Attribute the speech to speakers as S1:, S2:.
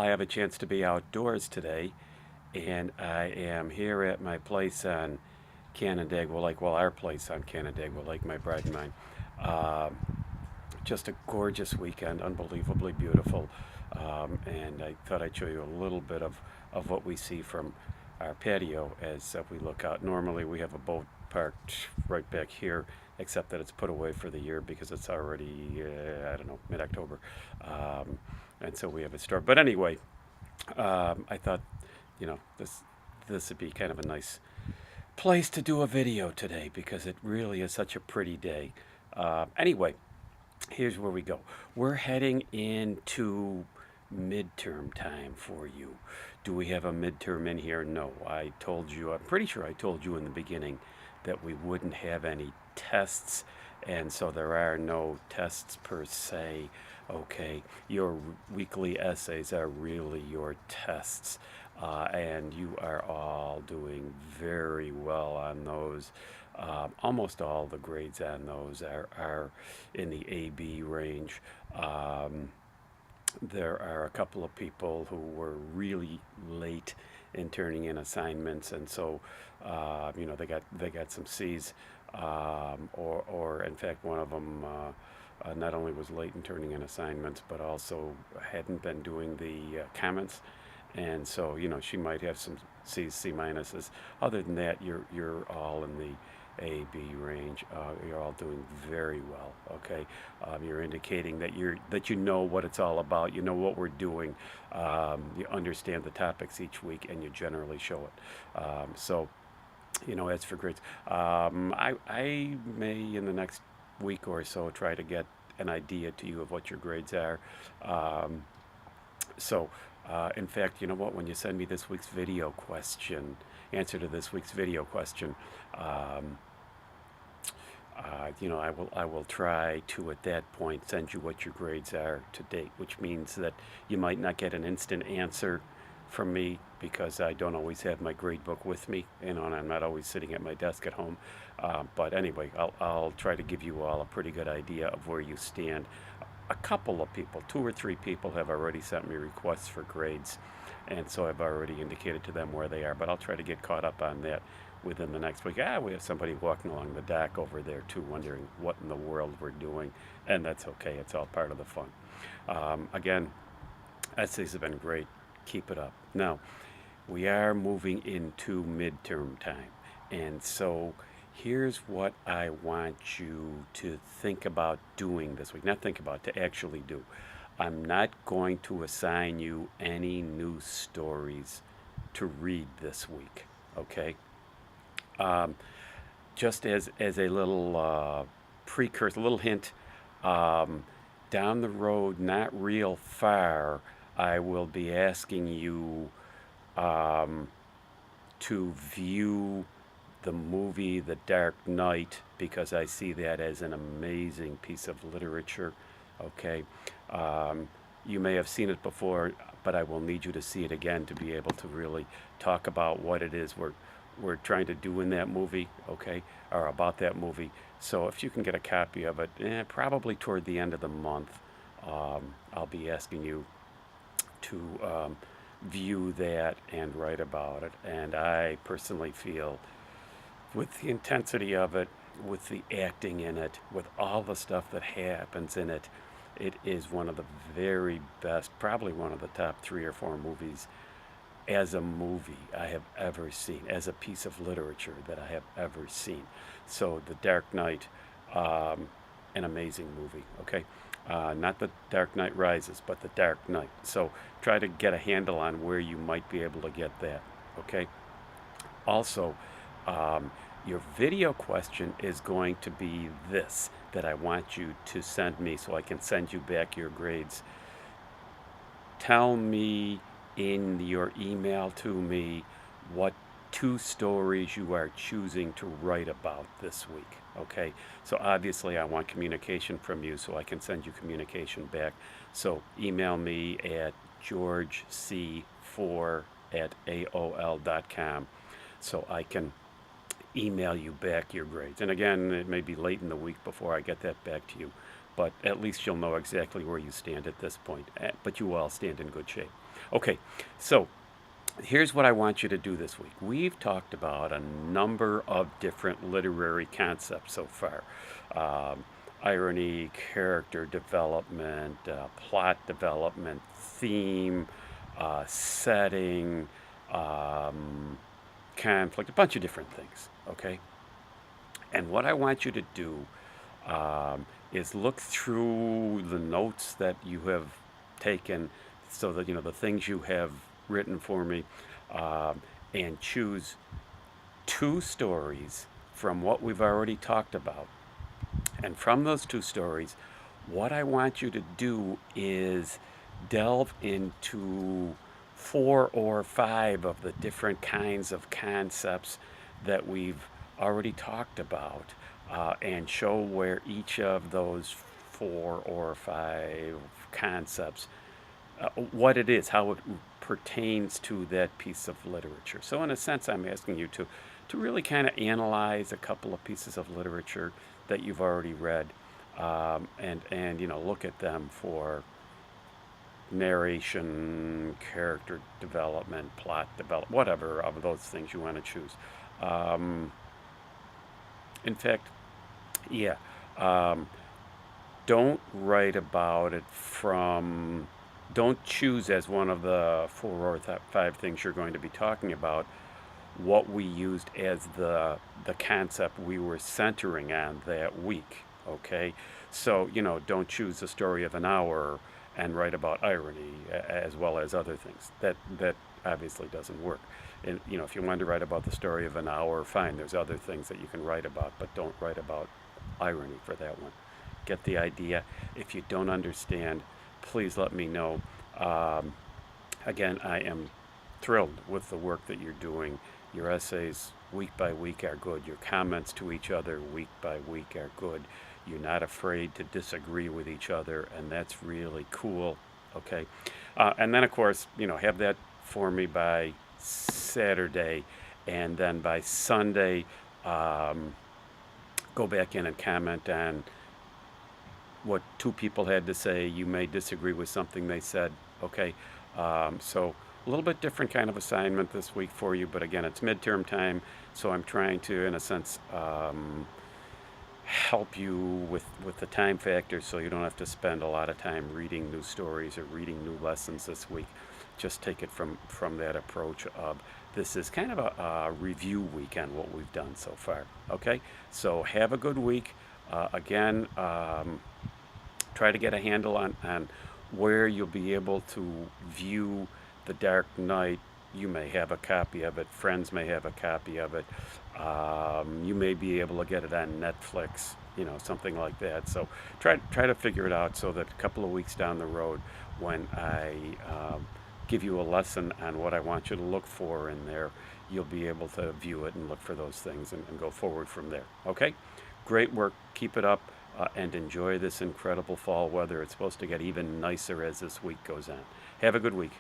S1: I have a chance to be outdoors today, and I am here at my place on Canandaigua Lake. Well, our place on Canandaigua Lake, my bride and mine. Um, just a gorgeous weekend, unbelievably beautiful. And I thought I'd show you a little bit of what we see from our patio as we look out. Normally, we have a boat parked right back here, except that it's put away for the year because it's already, I don't know, mid October. Um, and so we have it stored. But anyway, I thought, this would be kind of a nice place to do a video today because it really is such a pretty day. Anyway, here's where we go. We're heading into midterm time for you. Do we have a midterm in here? No. I'm pretty sure I told you in the beginning that we wouldn't have any tests, and so there are no tests per se. Okay, your weekly essays are really your tests, and you are all doing very well on those. Almost all the grades on those are in the AB range. There are a couple of people who were really late in turning in assignments, and so they got some C's, or in fact one of them not only was late in turning in assignments, but also hadn't been doing the comments, and so she might have some C's, C minuses. Other than that, you're all in the A, B range. You're all doing very well. Okay, you're indicating that you know what it's all about. You know what we're doing. You understand the topics each week, and you generally show it. As for grades, I may in the next week or so try to get an idea to you of what your grades are. Um, in fact, you know what? When you send me this week's video question, answer to this week's video question, um, I will try to at that point send you what your grades are to date, which means that you might not get an instant answer from me because I don't always have my grade book with me, and I'm not always sitting at my desk at home. But anyway, I'll try to give you all a pretty good idea of where you stand. A couple of people, two or three people, have already sent me requests for grades, and so I've already indicated to them where they are. But I'll try to get caught up on that within the next week. We have somebody walking along the dock over there too, wondering what in the world we're doing, and that's okay. It's all part of the fun. Again, essays have been great. Keep it up. Now, we are moving into midterm time, and so here's what I want you to think about doing this week. Not think about, to actually do. I'm not going to assign you any new stories to read this week, okay? Um, just as a little precursor, a little hint, um, down the road, not real far, I will be asking you um, to view the movie The Dark Knight because I see that as an amazing piece of literature. Okay. Um, you may have seen it before, but I will need you to see it again to be able to really talk about what it is we're trying to do in that movie, okay, or about that movie. So if you can get a copy of it, probably toward the end of the month, I'll be asking you to view that and write about it. And I personally feel, with the intensity of it, with the acting in it, with all the stuff that happens in it, it is one of the very best, probably one of the top three or four movies as a movie I have ever seen, as a piece of literature that I have ever seen. So, The Dark Knight, um, an amazing movie, okay? Not The Dark Knight Rises, but The Dark Knight. So, try to get a handle on where you might be able to get that, okay? Also, um, your video question is going to be this that I want you to send me so I can send you back your grades. Tell me in your email to me what two stories you are choosing to write about this week. Okay, so obviously I want communication from you so I can send you communication back. So email me at georgec4 at aol.com so I can email you back your grades. And again, it may be late in the week before I get that back to you, but at least you'll know exactly where you stand at this point. But you all stand in good shape. Okay, so here's what I want you to do this week. We've talked about a number of different literary concepts so far. Um, Irony, character development, plot development, theme, setting, um, conflict, a bunch of different things, okay? And what I want you to do is look through the notes that you have taken, so that you know the things you have written for me, um, and choose two stories from what we've already talked about. And from those two stories, what I want you to do is delve into four or five of the different kinds of concepts that we've already talked about, and show where each of those four or five concepts, what it is, how it pertains to that piece of literature. So, in a sense, I'm asking you to really kind of analyze a couple of pieces of literature that you've already read, and look at them for narration, character development, plot development, whatever of those things you want to choose. Um, in fact, yeah. Um, don't write about it from, don't choose as one of the four or five things you're going to be talking about what we used as the concept we were centering on that week. Okay, so don't choose a story of an hour and write about irony as well as other things. That obviously doesn't work. And if you want to write about the story of an hour, fine. There's other things that you can write about, but don't write about irony for that one. Get the idea? If you don't understand, please let me know. Um, Again, I am thrilled with the work that you're doing. Your essays week by week are good. Your comments to each other week by week are good. You're not afraid to disagree with each other, and that's really cool. Okay. And then, of course, have that for me by Saturday, and then by Sunday, um, go back in and comment on what two people had to say. You may disagree with something they said. Okay. So a little bit different kind of assignment this week for you, but again, it's midterm time, so I'm trying to, in a sense, help you with the time factor, so you don't have to spend a lot of time reading new stories or reading new lessons this week. Just take it from that approach of, this is kind of a review week on what we've done so far. Okay, so have a good week. Again, try to get a handle on where you'll be able to view The Dark Knight. You may have a copy of it. Friends may have a copy of it. You may be able to get it on Netflix, something like that. So try to figure it out, so that a couple of weeks down the road, when I give you a lesson on what I want you to look for in there, you'll be able to view it and look for those things, and go forward from there. Okay? Great work. Keep it up, and enjoy this incredible fall weather. It's supposed to get even nicer as this week goes on. Have a good week.